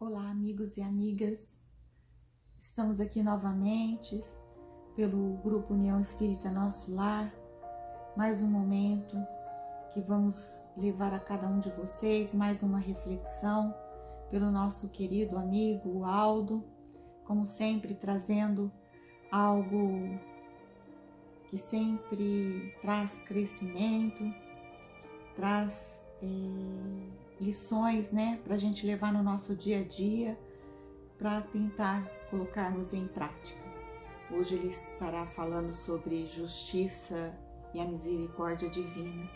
Olá, amigos e amigas. Estamos aqui novamente pelo Grupo União Espírita Nosso Lar. Mais um momento que vamos levar a cada um de vocês mais uma reflexão pelo nosso querido amigo Aldo, como sempre trazendo algo que sempre traz crescimento, traz lições, para a gente levar no nosso dia a dia, para tentar colocarmos em prática. Hoje ele estará falando sobre justiça e a misericórdia divina.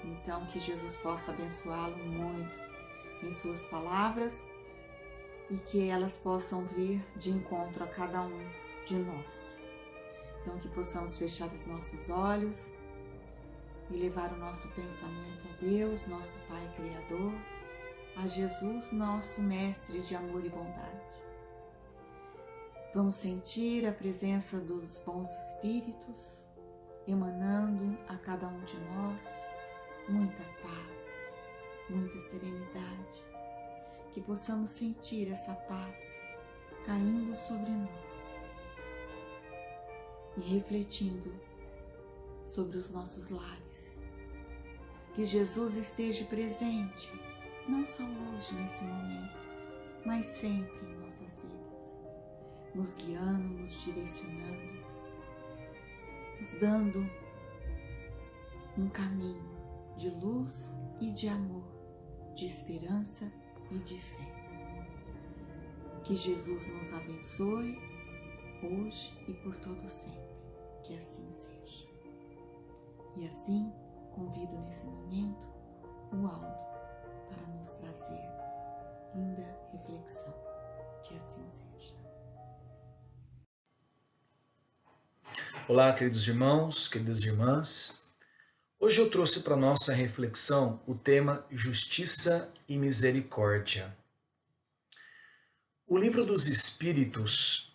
Então, que Jesus possa abençoá-lo muito em suas palavras e que elas possam vir de encontro a cada um de nós. Então, que possamos fechar os nossos olhos e levar o nosso pensamento a Deus, nosso Pai Criador, a Jesus, nosso Mestre de amor e bondade. Vamos sentir a presença dos bons espíritos emanando a cada um de nós muita paz, muita serenidade, que possamos sentir essa paz caindo sobre nós e refletindo sobre os nossos lares. Que Jesus esteja presente, não só hoje, nesse momento, mas sempre em nossas vidas, nos guiando, nos direcionando, nos dando um caminho de luz e de amor, de esperança e de fé. Que Jesus nos abençoe hoje e por todo sempre, que assim seja. E assim, convido nesse momento o Aldo para nos trazer linda reflexão. Que assim seja. Olá, queridos irmãos, queridas irmãs. Hoje eu trouxe para nossa reflexão o tema Justiça e Misericórdia. O Livro dos Espíritos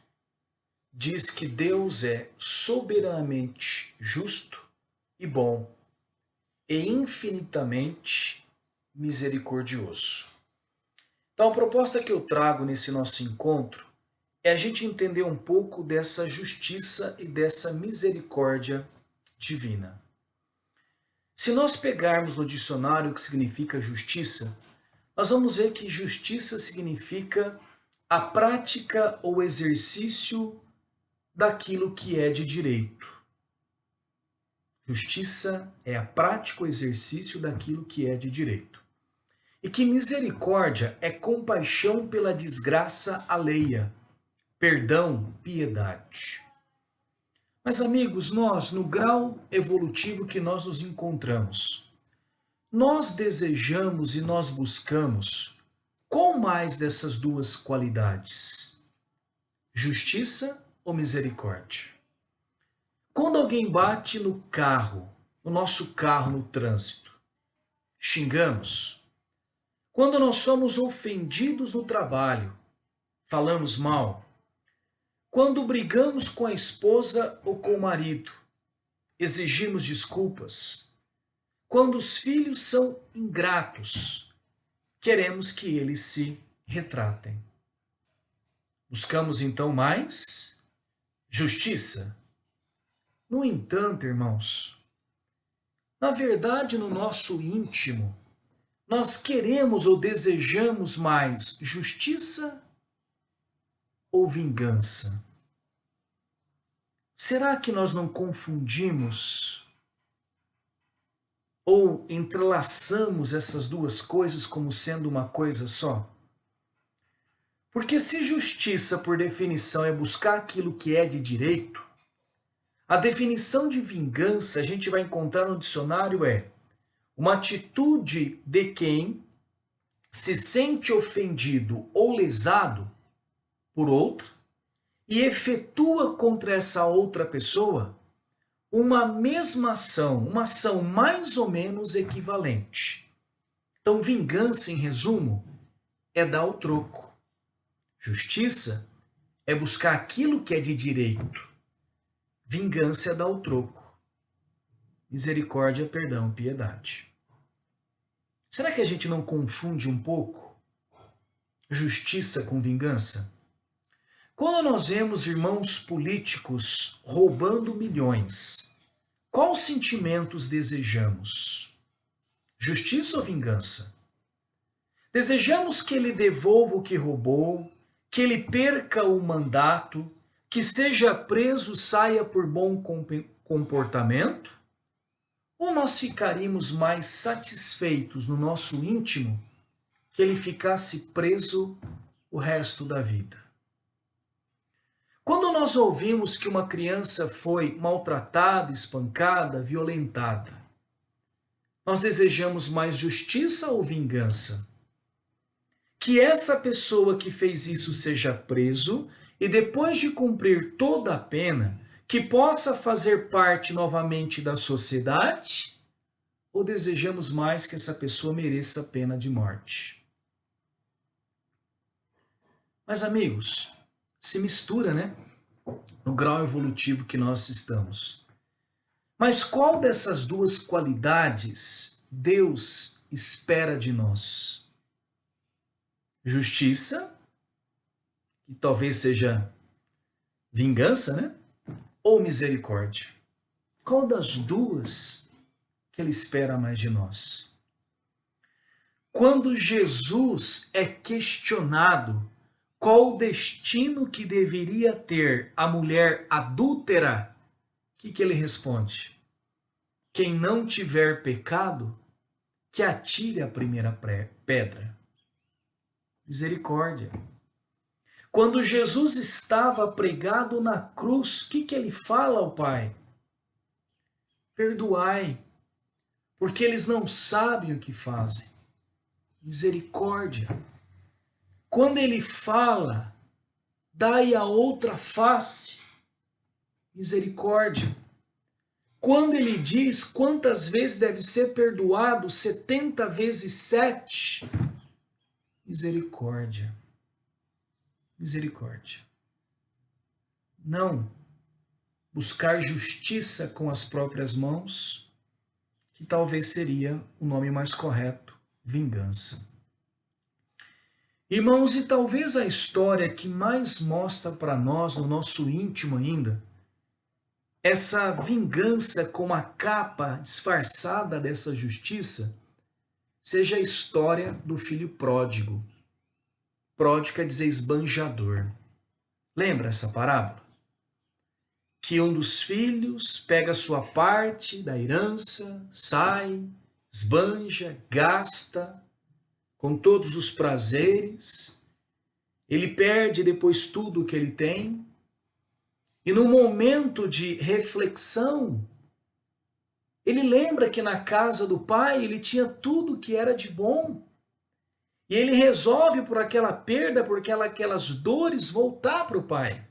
diz que Deus é soberanamente justo e bom e infinitamente misericordioso. Então, a proposta que eu trago nesse nosso encontro é a gente entender um pouco dessa justiça e dessa misericórdia divina. Se nós pegarmos no dicionário o que significa justiça, nós vamos ver que justiça significa a prática ou exercício daquilo que é de direito. Justiça é a prática ou exercício daquilo que é de direito. E que misericórdia é compaixão pela desgraça alheia, perdão, piedade. Mas, amigos, nós, no grau evolutivo que nós nos encontramos, nós desejamos e nós buscamos qual mais dessas duas qualidades? Justiça ou misericórdia? Quando alguém bate no carro, no nosso carro no trânsito, xingamos. Quando nós somos ofendidos no trabalho, falamos mal. Quando brigamos com a esposa ou com o marido, exigimos desculpas. Quando os filhos são ingratos, queremos que eles se retratem. Buscamos então mais justiça. No entanto, irmãos, na verdade, no nosso íntimo, nós queremos ou desejamos mais justiça ou vingança? Será que nós não confundimos ou entrelaçamos essas duas coisas como sendo uma coisa só? Porque se justiça, por definição, é buscar aquilo que é de direito, a definição de vingança a gente vai encontrar no dicionário é uma atitude de quem se sente ofendido ou lesado por outro e efetua contra essa outra pessoa uma mesma ação, uma ação mais ou menos equivalente. Então, vingança, em resumo, é dar o troco. Justiça é buscar aquilo que é de direito. Vingança é dar o troco. Misericórdia, perdão, piedade. Será que a gente não confunde um pouco? justiça com vingança? Quando nós vemos irmãos políticos roubando milhões, quais sentimentos desejamos? Justiça ou vingança? Desejamos que ele devolva o que roubou, que ele perca o mandato, que seja preso, saia por bom comportamento? Ou nós ficaríamos mais satisfeitos no nosso íntimo que ele ficasse preso o resto da vida? Quando nós ouvimos que uma criança foi maltratada, espancada, violentada, nós desejamos mais justiça ou vingança? Que essa pessoa que fez isso seja preso e depois de cumprir toda a pena, que possa fazer parte novamente da sociedade? Ou desejamos mais que essa pessoa mereça a pena de morte? Mas amigos, se mistura, né? No grau evolutivo que nós estamos. Mas qual dessas duas qualidades Deus espera de nós? Justiça, que talvez seja vingança, né? Ou misericórdia? Qual das duas que ele espera mais de nós? Quando Jesus é questionado qual o destino que deveria ter a mulher adúltera, o que ele responde? Quem não tiver pecado, que atire a primeira pedra. Misericórdia. Quando Jesus estava pregado na cruz, o que ele fala ao Pai? Perdoai, porque eles não sabem o que fazem. Misericórdia. Quando ele fala, dai a outra face. Misericórdia. Quando ele diz quantas vezes deve ser perdoado, 70 vezes 7. Misericórdia. Misericórdia. Não buscar justiça com as próprias mãos, que talvez seria o nome mais correto, vingança. Irmãos, e talvez a história que mais mostra para nós, no nosso íntimo ainda, essa vingança com a capa disfarçada dessa justiça, seja a história do filho pródigo. Pródigo quer dizer esbanjador. Lembra essa parábola? Que um dos filhos pega a sua parte da herança, sai, esbanja, gasta com todos os prazeres, ele perde depois tudo o que ele tem, e no momento de reflexão, ele lembra que na casa do pai ele tinha tudo que era de bom, e ele resolve por aquela perda, por aquelas dores, voltar para o pai.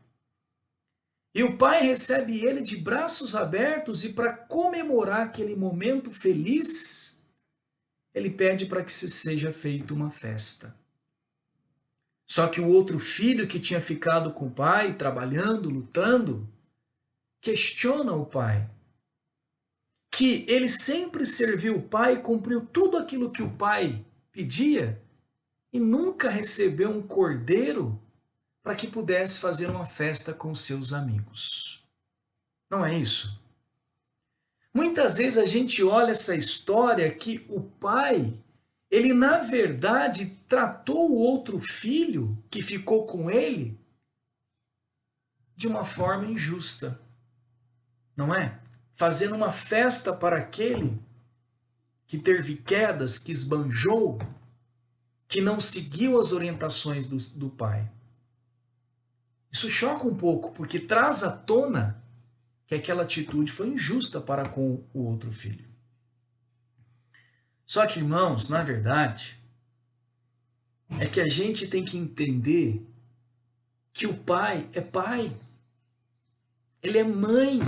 E o pai recebe ele de braços abertos, e para comemorar aquele momento feliz, ele pede para que se seja feita uma festa. Só que o outro filho que tinha ficado com o pai, trabalhando, lutando, questiona o pai. Que ele sempre serviu o pai, cumpriu tudo aquilo que o pai pedia, e nunca recebeu um cordeiro para que pudesse fazer uma festa com seus amigos. Não é isso? Muitas vezes a gente olha essa história que o pai, ele na verdade tratou o outro filho que ficou com ele de uma forma injusta, não é? Fazendo uma festa para aquele que teve quedas, que esbanjou, que não seguiu as orientações do pai. Isso choca um pouco, porque traz à tona que aquela atitude foi injusta para com o outro filho. Só que, irmãos, na verdade, é que a gente tem que entender que o pai é pai. Ele é mãe.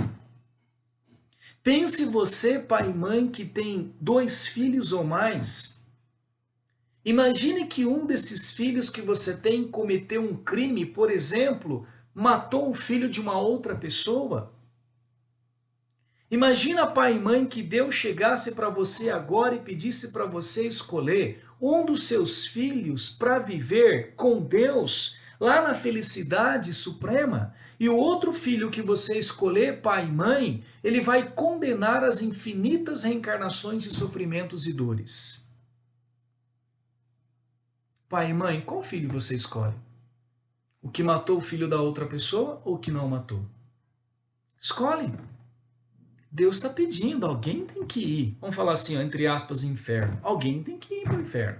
Pense você, pai e mãe, que tem 2 filhos ou mais. Imagine que um desses filhos que você tem cometeu um crime, por exemplo, matou o filho de uma outra pessoa. Imagina, pai e mãe, que Deus chegasse para você agora e pedisse para você escolher um dos seus filhos para viver com Deus lá na felicidade suprema, e o outro filho que você escolher, pai e mãe, ele vai condenar as infinitas reencarnações de sofrimentos e dores. Pai e mãe, qual filho você escolhe? O que matou o filho da outra pessoa ou o que não matou? Escolhe. Deus está pedindo, alguém tem que ir. Vamos falar assim, ó, entre aspas, inferno. Alguém tem que ir para o inferno.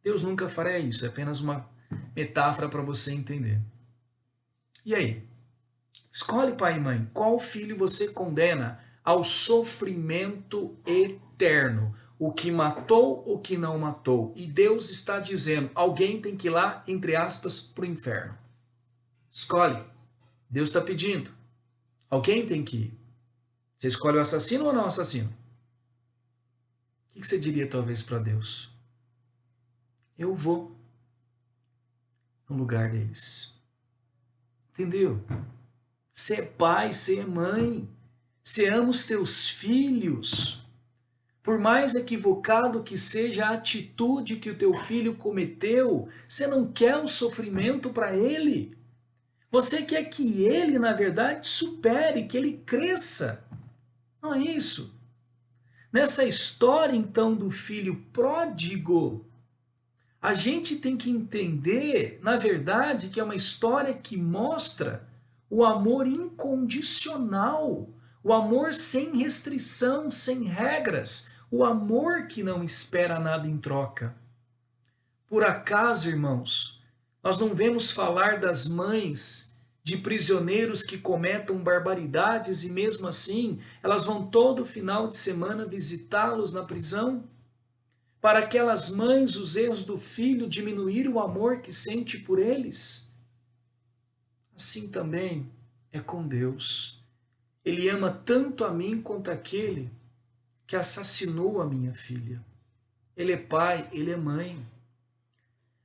Deus nunca fará isso, é apenas uma metáfora para você entender. E aí? Escolhe, pai e mãe, qual filho você condena ao sofrimento eterno? O que matou, o que não matou. E Deus está dizendo, alguém tem que ir lá, entre aspas, para o inferno. Escolhe. Deus está pedindo. Alguém tem que ir. Você escolhe o assassino ou não o assassino? O que você diria talvez para Deus? Eu vou no lugar deles. Entendeu? Você é pai, você é mãe. Você ama os teus filhos. Por mais equivocado que seja a atitude que o teu filho cometeu, você não quer o sofrimento para ele. Você quer que ele, na verdade, supere, que ele cresça. Não é isso. Nessa história, então, do filho pródigo, a gente tem que entender, na verdade, que é uma história que mostra o amor incondicional, o amor sem restrição, sem regras, o amor que não espera nada em troca. Por acaso, irmãos, nós não vemos falar das mães de prisioneiros que cometam barbaridades e mesmo assim elas vão todo final de semana visitá-los na prisão? Para aquelas mães, os erros do filho diminuir o amor que sente por eles? Assim também é com Deus. Ele ama tanto a mim quanto aquele que assassinou a minha filha. Ele é pai, ele é mãe.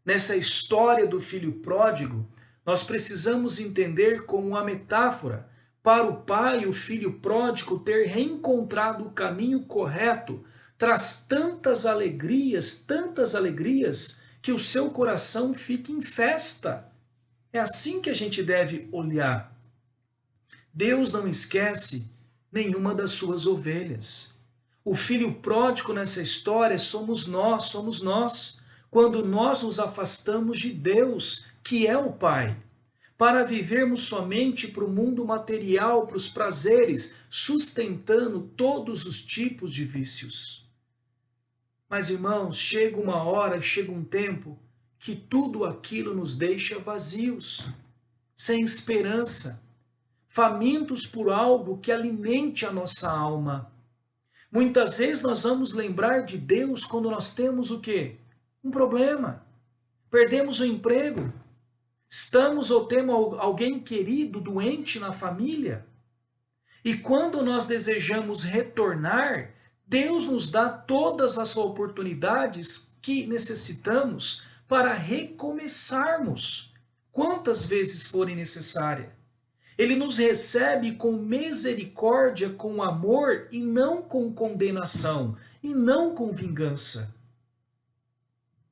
Nessa história do filho pródigo, nós precisamos entender como uma metáfora para o pai, o filho pródigo ter reencontrado o caminho correto, traz tantas alegrias, que o seu coração fica em festa. É assim que a gente deve olhar. Deus não esquece nenhuma das suas ovelhas. O filho pródigo nessa história somos nós, quando nós nos afastamos de Deus, que é o Pai, para vivermos somente para o mundo material, para os prazeres, sustentando todos os tipos de vícios. Mas, irmãos, chega uma hora, chega um tempo que tudo aquilo nos deixa vazios, sem esperança, famintos por algo que alimente a nossa alma. Muitas vezes nós vamos lembrar de Deus quando nós temos o quê? Um problema. Perdemos o emprego. Estamos ou temos alguém querido, doente na família. E quando nós desejamos retornar, Deus nos dá todas as oportunidades que necessitamos para recomeçarmos, quantas vezes forem necessárias. Ele nos recebe com misericórdia, com amor e não com condenação, e não com vingança.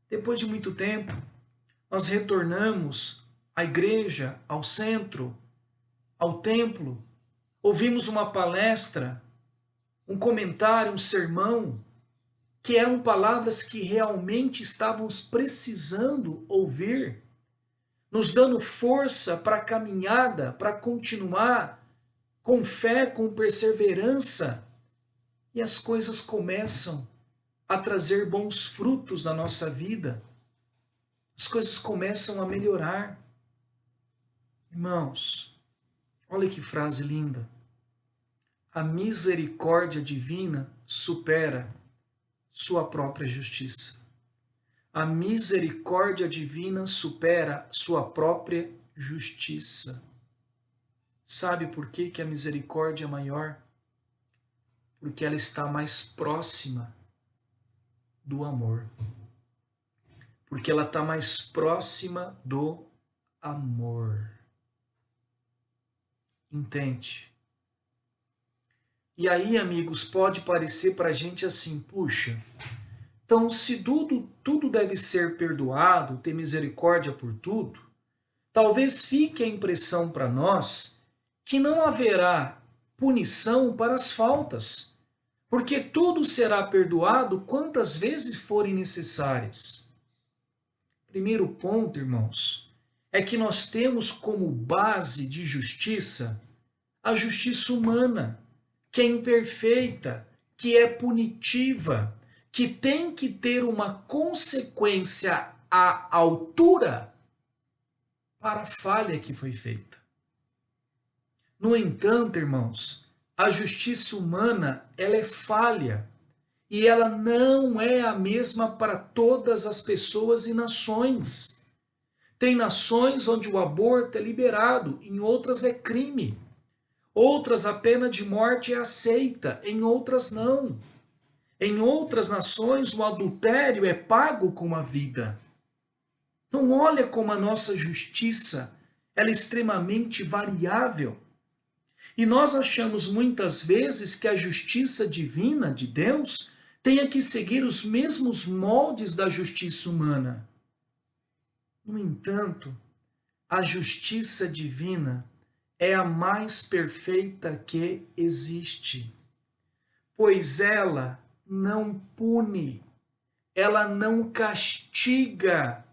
Depois de muito tempo, nós retornamos à igreja, ao centro, ao templo, ouvimos uma palestra, um comentário, um sermão, que eram palavras que realmente estávamos precisando ouvir, nos dando força para a caminhada, para continuar com fé, com perseverança, e as coisas começam a trazer bons frutos na nossa vida. As coisas começam a melhorar. Irmãos, olha que frase linda. A misericórdia divina supera sua própria justiça. A misericórdia divina supera sua própria justiça. Sabe por que a misericórdia é maior? Porque ela está mais próxima do amor. Porque ela está mais próxima do amor. Entende? E aí, amigos, pode parecer para a gente assim, puxa, então se tudo deve ser perdoado, ter misericórdia por tudo, talvez fique a impressão para nós que não haverá punição para as faltas, porque tudo será perdoado quantas vezes forem necessárias. Primeiro ponto, irmãos, é que nós temos como base de justiça a justiça humana, que é imperfeita, que é punitiva, que tem que ter uma consequência à altura para a falha que foi feita. No entanto, irmãos, a justiça humana, ela é falha e ela não é a mesma para todas as pessoas e nações. Tem nações onde o aborto é liberado, em outras é crime. Outras a pena de morte é aceita, em outras não. Em outras nações o adultério é pago com a vida. Então olha como a nossa justiça ela é extremamente variável. E nós achamos muitas vezes que a justiça divina de Deus tenha que seguir os mesmos moldes da justiça humana. No entanto, a justiça divina é a mais perfeita que existe, pois ela não pune, ela não castiga,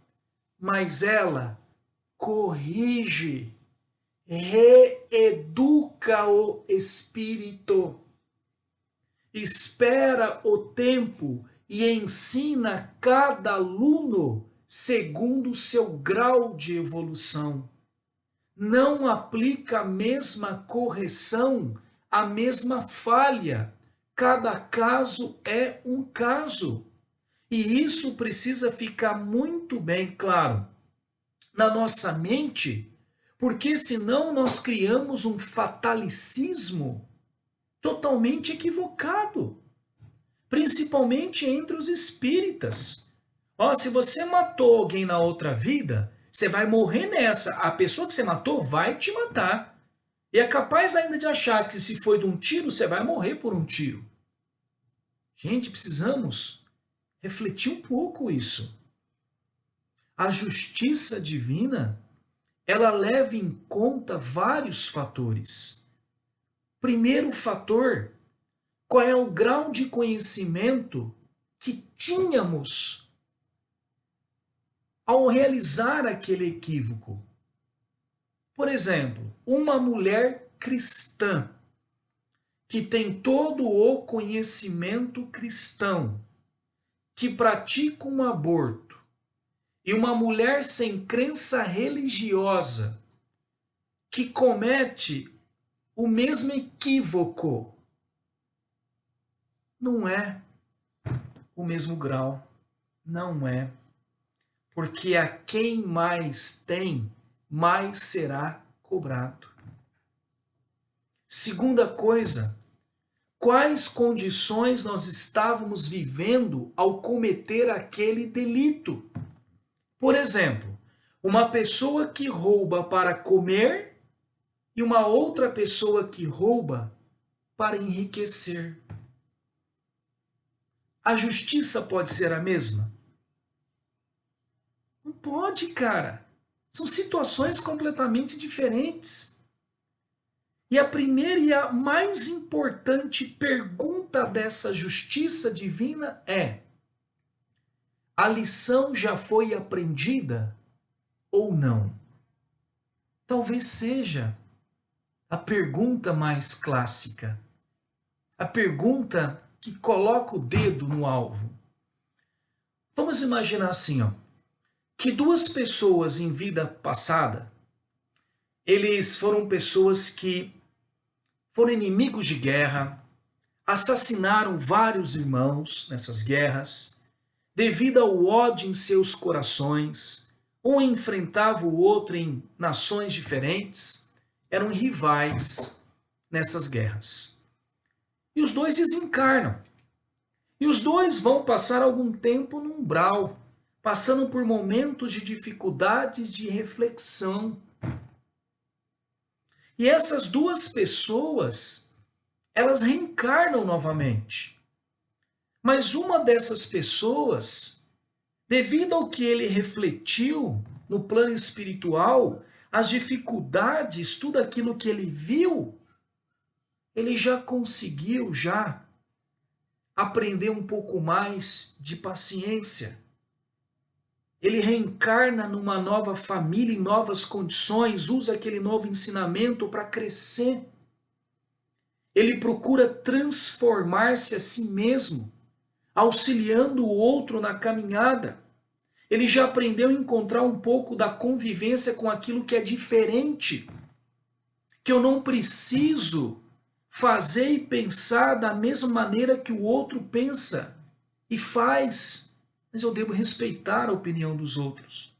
mas ela corrige, reeduca o espírito, espera o tempo e ensina cada aluno segundo o seu grau de evolução. Não aplica a mesma correção, a mesma falha. Cada caso é um caso. E isso precisa ficar muito bem claro na nossa mente, porque senão nós criamos um fatalicismo totalmente equivocado, principalmente entre os espíritas. Ó, se você matou alguém na outra vida, você vai morrer nessa. A pessoa que você matou vai te matar. E é capaz ainda de achar que se foi de um tiro, você vai morrer por um tiro. Gente, precisamos refletir um pouco isso. A justiça divina, ela leva em conta vários fatores. Primeiro fator, qual é o grau de conhecimento que tínhamos ao realizar aquele equívoco? Por exemplo, uma mulher cristã que tem todo o conhecimento cristão, que pratica um aborto, e uma mulher sem crença religiosa que comete o mesmo equívoco, não é o mesmo grau, não é. Porque a quem mais tem, mais será cobrado. Segunda coisa, quais condições nós estávamos vivendo ao cometer aquele delito? Por exemplo, uma pessoa que rouba para comer e uma outra pessoa que rouba para enriquecer. A justiça pode ser a mesma? Não pode, cara. São situações completamente diferentes. E a primeira e a mais importante pergunta dessa justiça divina é: a lição já foi aprendida ou não? Talvez seja a pergunta mais clássica. A pergunta que coloca o dedo no alvo. Vamos imaginar assim, ó, que duas pessoas em vida passada, eles foram pessoas que foram inimigos de guerra, assassinaram vários irmãos nessas guerras, devido ao ódio em seus corações, um enfrentava o outro em nações diferentes, eram rivais nessas guerras. E os dois desencarnam. E os dois vão passar algum tempo no umbral, passando por momentos de dificuldades de reflexão. E essas duas pessoas, elas reencarnam novamente. Mas uma dessas pessoas devido ao que ele refletiu no plano espiritual, as dificuldades, tudo aquilo que ele viu, ele já conseguiu aprender um pouco mais de paciência. Ele reencarna numa nova família, em novas condições, usa aquele novo ensinamento para crescer. Ele procura transformar-se a si mesmo, auxiliando o outro na caminhada. Ele já aprendeu a encontrar um pouco da convivência com aquilo que é diferente, que eu não preciso fazer e pensar da mesma maneira que o outro pensa e faz, mas eu devo respeitar a opinião dos outros.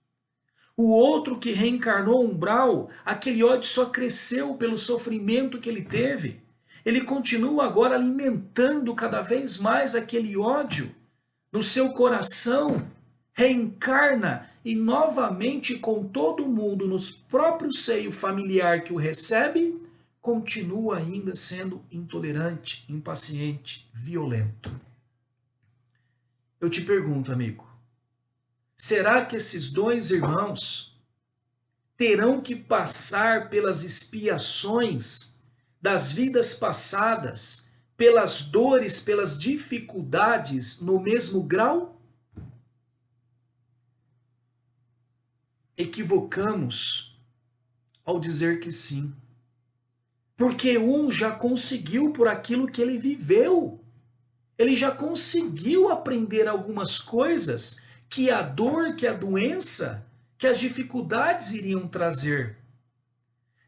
O outro que reencarnou umbral, aquele ódio só cresceu pelo sofrimento que ele teve. Ele continua agora alimentando cada vez mais aquele ódio no seu coração, reencarna e novamente com todo mundo no próprio seio familiar que o recebe, continua ainda sendo intolerante, impaciente, violento. Eu te pergunto, amigo, será que esses dois irmãos terão que passar pelas expiações das vidas passadas, pelas dores, pelas dificuldades no mesmo grau? Equivocamos ao dizer que sim. Porque um já conseguiu por aquilo que ele viveu. Ele já conseguiu aprender algumas coisas que a dor, que a doença, que as dificuldades iriam trazer.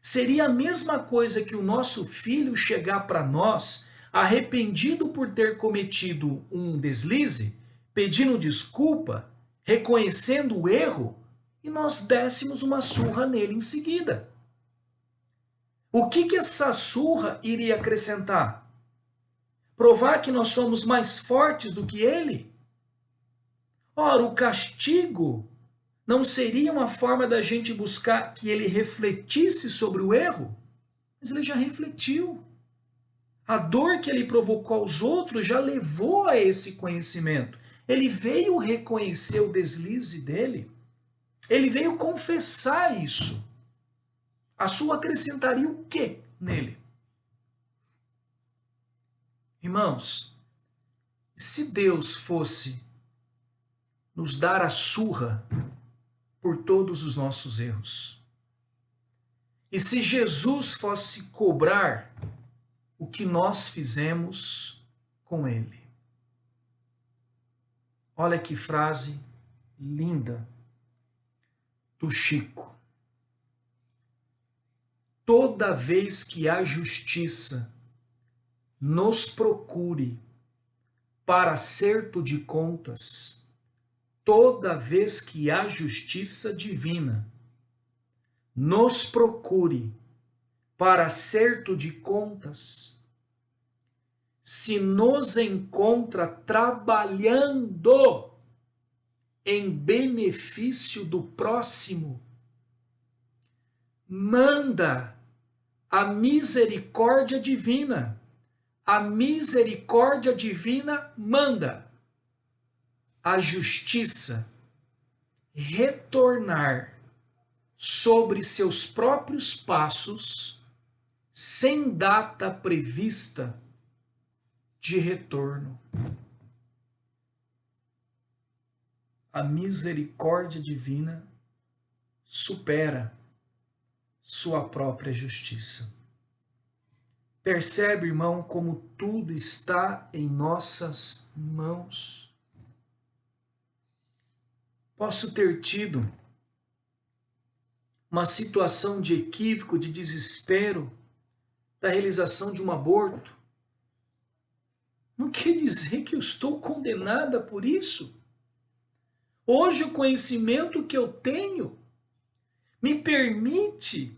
Seria a mesma coisa que o nosso filho chegar para nós, arrependido por ter cometido um deslize, pedindo desculpa, reconhecendo o erro, e nós dessemos uma surra nele em seguida. O que essa surra iria acrescentar? Provar que nós somos mais fortes do que ele? Ora, o castigo não seria uma forma da gente buscar que ele refletisse sobre o erro? Mas ele já refletiu. A dor que ele provocou aos outros já levou a esse conhecimento. Ele veio reconhecer o deslize dele. Ele veio confessar isso. A sua acrescentaria o quê nele? Irmãos, se Deus fosse nos dar a surra por todos os nossos erros, e se Jesus fosse cobrar o que nós fizemos com ele. Olha que frase linda do Chico. Toda vez que a justiça nos procure para acerto de contas, toda vez que a justiça divina nos procure para acerto de contas, se nos encontra trabalhando em benefício do próximo, manda a misericórdia divina. A misericórdia divina manda a justiça retornar sobre seus próprios passos, sem data prevista de retorno. A misericórdia divina supera sua própria justiça. Percebe, irmão, como tudo está em nossas mãos? Posso ter tido uma situação de equívoco, de desespero, da realização de um aborto. Não quer dizer que eu estou condenada por isso. Hoje o conhecimento que eu tenho me permite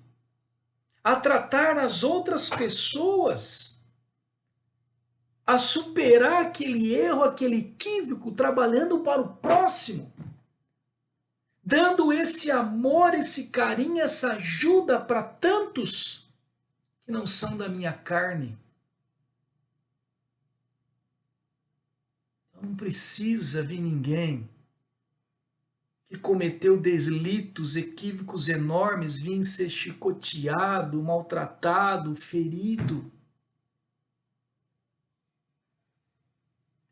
a tratar as outras pessoas, a superar aquele erro, aquele equívoco, trabalhando para o próximo, dando esse amor, esse carinho, essa ajuda para tantos que não são da minha carne. Então não precisa vir ninguém que cometeu delitos, equívocos enormes, vinha ser chicoteado, maltratado, ferido.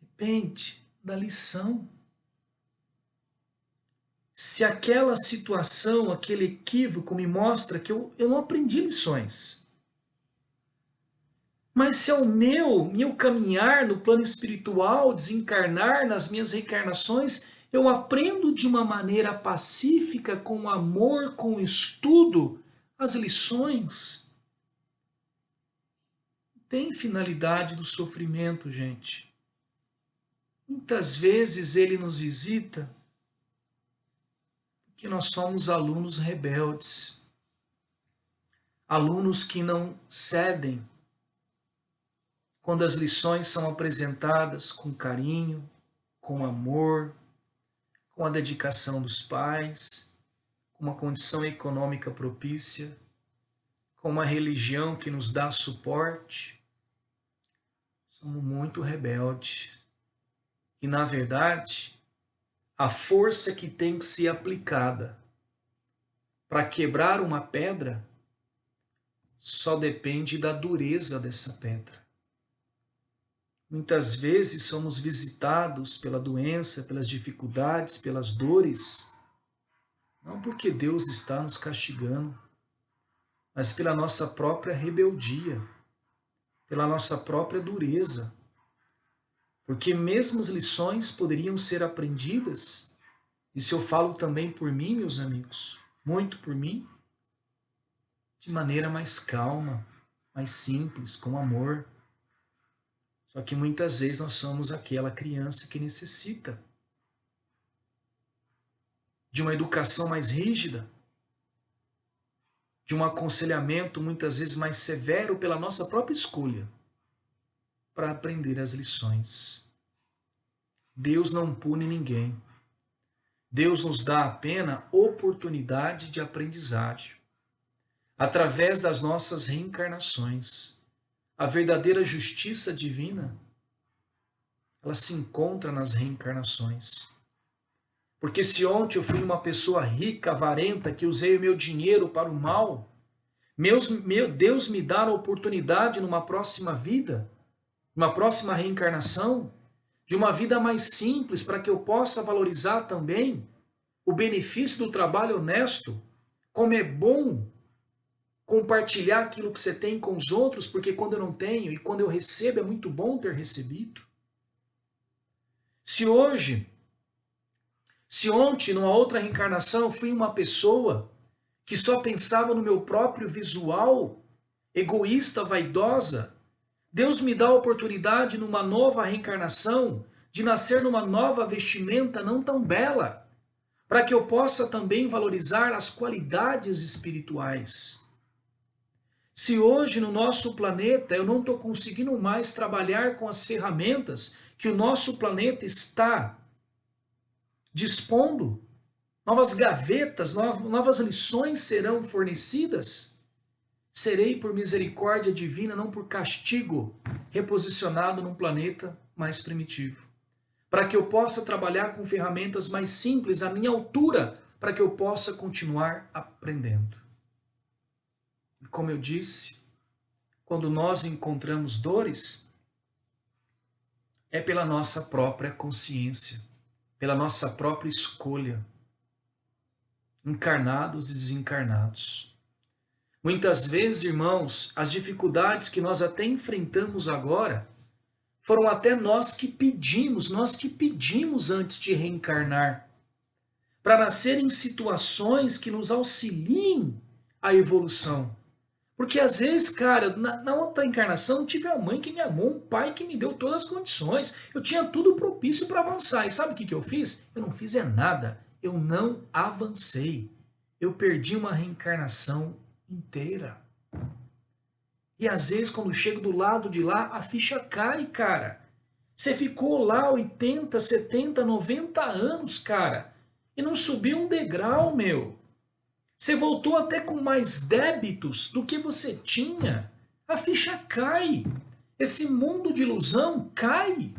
Depende da lição. Se aquela situação, aquele equívoco me mostra que eu não aprendi lições. Mas se é o meu caminhar no plano espiritual, desencarnar nas minhas reencarnações, eu aprendo de uma maneira pacífica, com amor, com estudo, as lições. Tem finalidade do sofrimento, gente. Muitas vezes ele nos visita porque nós somos alunos rebeldes, alunos que não cedem quando as lições são apresentadas com carinho, com amor, com a dedicação dos pais, com uma condição econômica propícia, com uma religião que nos dá suporte. Somos muito rebeldes. E, na verdade, a força que tem que ser aplicada para quebrar uma pedra só depende da dureza dessa pedra. Muitas vezes somos visitados pela doença, pelas dificuldades, pelas dores, não porque Deus está nos castigando, mas pela nossa própria rebeldia, pela nossa própria dureza. Porque mesmo as lições poderiam ser aprendidas, isso eu falo também por mim, meus amigos, muito por mim, de maneira mais calma, mais simples, com amor. Só que muitas vezes nós somos aquela criança que necessita de uma educação mais rígida, de um aconselhamento muitas vezes mais severo pela nossa própria escolha, para aprender as lições. Deus não pune ninguém. Deus nos dá apenas oportunidade de aprendizagem, através das nossas reencarnações. A verdadeira justiça divina, ela se encontra nas reencarnações. Porque se ontem eu fui uma pessoa rica, avarenta, que usei o meu dinheiro para o mal, Deus me dá a oportunidade numa próxima vida, numa próxima reencarnação, de uma vida mais simples, para que eu possa valorizar também o benefício do trabalho honesto, como é bom compartilhar aquilo que você tem com os outros, porque quando eu não tenho e quando eu recebo é muito bom ter recebido. Se ontem, numa outra reencarnação, eu fui uma pessoa que só pensava no meu próprio visual, egoísta, vaidosa, Deus me dá a oportunidade numa nova reencarnação de nascer numa nova vestimenta não tão bela, para que eu possa também valorizar as qualidades espirituais. Se hoje no nosso planeta eu não estou conseguindo mais trabalhar com as ferramentas que o nosso planeta está dispondo, novas gavetas, novas lições serão fornecidas, serei por misericórdia divina, não por castigo, reposicionado num planeta mais primitivo, para que eu possa trabalhar com ferramentas mais simples, à minha altura, para que eu possa continuar aprendendo. E como eu disse, quando nós encontramos dores, é pela nossa própria consciência, pela nossa própria escolha, encarnados e desencarnados. Muitas vezes, irmãos, as dificuldades que nós até enfrentamos agora, foram até nós que pedimos antes de reencarnar, para nascer em situações que nos auxiliem a evolução. Porque às vezes, cara, na outra encarnação eu tive a mãe que me amou, um pai que me deu todas as condições. Eu tinha tudo propício para avançar. E sabe o que eu fiz? Eu não fiz nada. Eu não avancei. Eu perdi uma reencarnação inteira. E às vezes, quando chego do lado de lá, a ficha cai, cara. Você ficou lá 80, 70, 90 anos, cara, e não subiu um degrau, meu. Você voltou até com mais débitos do que você tinha. A ficha cai. Esse mundo de ilusão cai.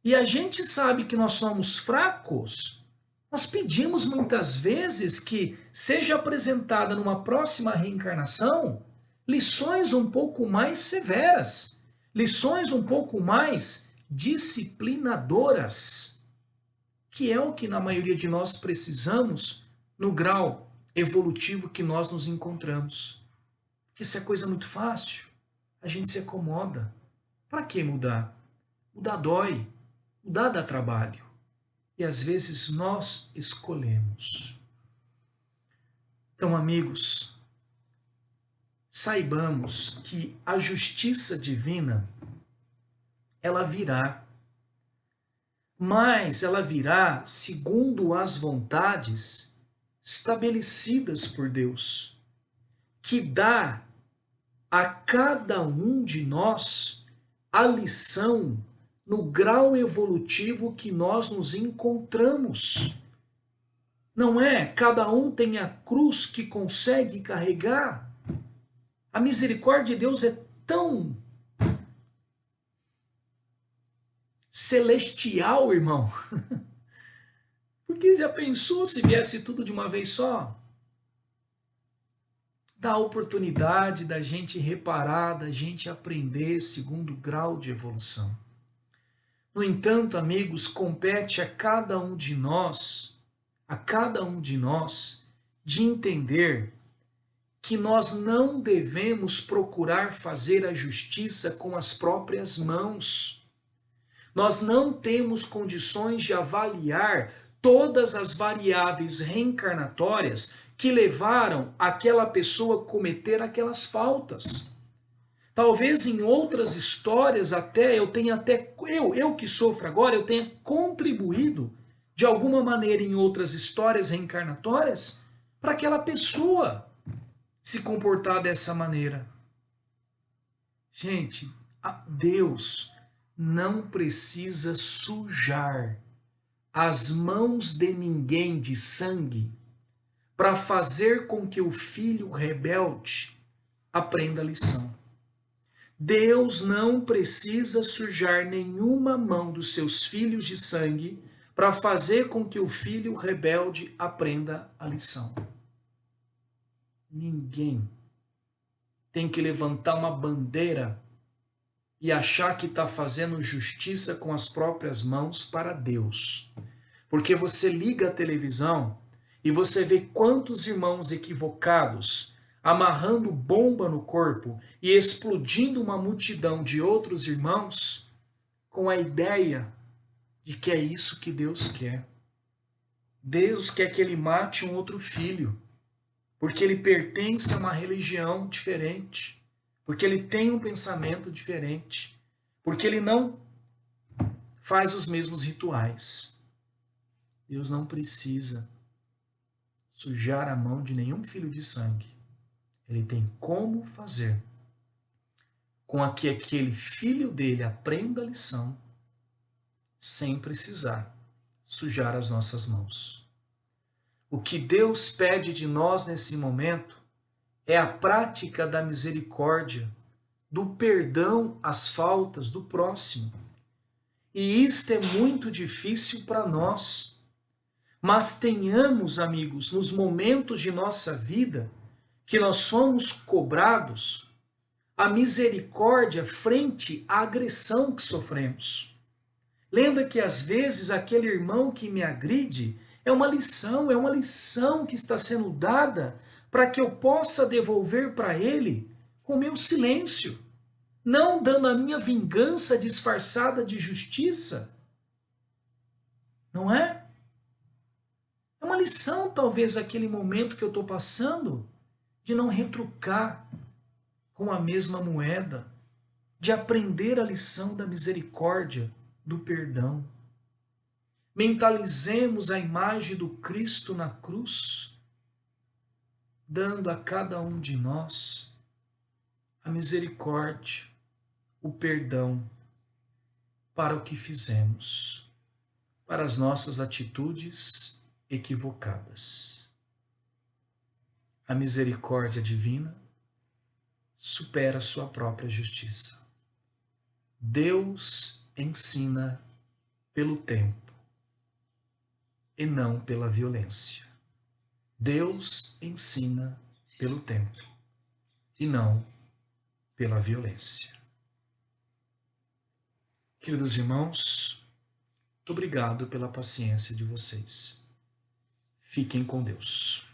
E a gente sabe que nós somos fracos Nós pedimos muitas vezes que seja apresentada numa próxima reencarnação lições um pouco mais severas, lições um pouco mais disciplinadoras, que é o que na maioria de nós precisamos no grau evolutivo que nós nos encontramos. Porque se é coisa muito fácil, a gente se acomoda. Para que mudar? Mudar dói, mudar dá trabalho. E às vezes nós escolhemos. Então, amigos, saibamos que a justiça divina, ela virá. Mas ela virá segundo as vontades estabelecidas por Deus, que dá a cada um de nós a lição no grau evolutivo que nós nos encontramos. Não é? Cada um tem a cruz que consegue carregar. A misericórdia de Deus é tão celestial, irmão. Porque já pensou se viesse tudo de uma vez só? Dá a oportunidade da gente reparar, da gente aprender segundo grau de evolução. No entanto, amigos, compete a cada um de nós, de entender que nós não devemos procurar fazer a justiça com as próprias mãos. Nós não temos condições de avaliar todas as variáveis reencarnatórias que levaram aquela pessoa a cometer aquelas faltas. Talvez em outras histórias eu que sofro agora, eu tenha contribuído de alguma maneira em outras histórias reencarnatórias para aquela pessoa se comportar dessa maneira. Gente, Deus não precisa sujar as mãos de ninguém de sangue para fazer com que o filho rebelde aprenda a lição. Deus não precisa sujar nenhuma mão dos seus filhos de sangue para fazer com que o filho rebelde aprenda a lição. Ninguém tem que levantar uma bandeira e achar que está fazendo justiça com as próprias mãos para Deus. Porque você liga a televisão e você vê quantos irmãos equivocados amarrando bomba no corpo e explodindo uma multidão de outros irmãos com a ideia de que é isso que Deus quer. Deus quer que ele mate um outro filho, porque ele pertence a uma religião diferente, porque ele tem um pensamento diferente, porque ele não faz os mesmos rituais. Deus não precisa sujar a mão de nenhum filho de sangue. Ele tem como fazer com que aquele filho dele aprenda a lição sem precisar sujar as nossas mãos. O que Deus pede de nós nesse momento é a prática da misericórdia, do perdão às faltas do próximo. E isto é muito difícil para nós. Mas tenhamos, amigos, nos momentos de nossa vida que nós fomos cobrados, a misericórdia frente à agressão que sofremos. Lembra que às vezes aquele irmão que me agride é uma lição que está sendo dada para que eu possa devolver para ele com meu silêncio, não dando a minha vingança disfarçada de justiça. Não é? É uma lição, talvez, aquele momento que eu estou passando, de não retrucar com a mesma moeda, de aprender a lição da misericórdia, do perdão. Mentalizemos a imagem do Cristo na cruz, dando a cada um de nós a misericórdia, o perdão para o que fizemos, para as nossas atitudes equivocadas. A misericórdia divina supera a sua própria justiça. Deus ensina pelo tempo. e não pela violência. Deus ensina pelo tempo e não pela violência. Queridos irmãos, muito obrigado pela paciência de vocês. Fiquem com Deus.